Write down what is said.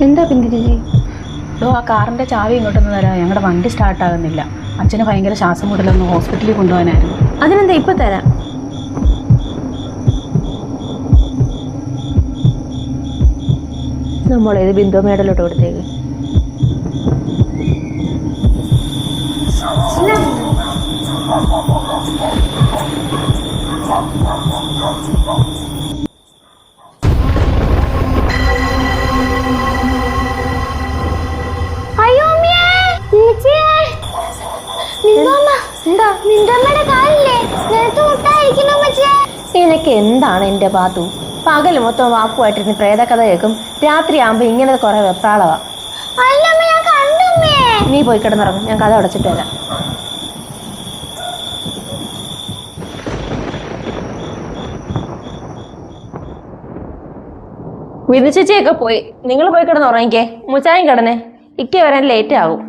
എന്താ ബിന്ദു ചേച്ചി? ആ കാറിന്റെ ചാവി ഇങ്ങോട്ടൊന്ന് തരാം, ഞങ്ങളുടെ വണ്ടി സ്റ്റാർട്ടാകുന്നില്ല. അച്ഛന് ഭയങ്കര ശ്വാസം മുട്ടലൊന്ന് ഹോസ്പിറ്റലിൽ കൊണ്ടുപോകാനായിരുന്നു. അതിനെന്താ ഇപ്പൊ തരാം. നമ്മളേത് ബിന്ദു മേടലോട്ട് കൊടുത്തേക്ക്. നിനക്ക് എന്താണ് എന്റെ പാത്തു? പകൽ മൊത്തം വാക്കുമായിട്ടിരുന്ന് പ്രേതകഥ കേൾക്കും, രാത്രി ആകുമ്പോ ഇങ്ങനെ കുറെ വെപ്രാളവാ. നീ പോയി കിടന്നിറങ്ങും, ഞാൻ കഥ അടച്ചിട്ട് വരാം. വിധിച്ചേച്ചിയൊക്കെ പോയി, നിങ്ങൾ പോയി കിടന്ന് ഉറങ്ങിക്കേ. മുച്ചായും കിടന്നേ, ഇക്ക വരാൻ ലേറ്റ് ആകും.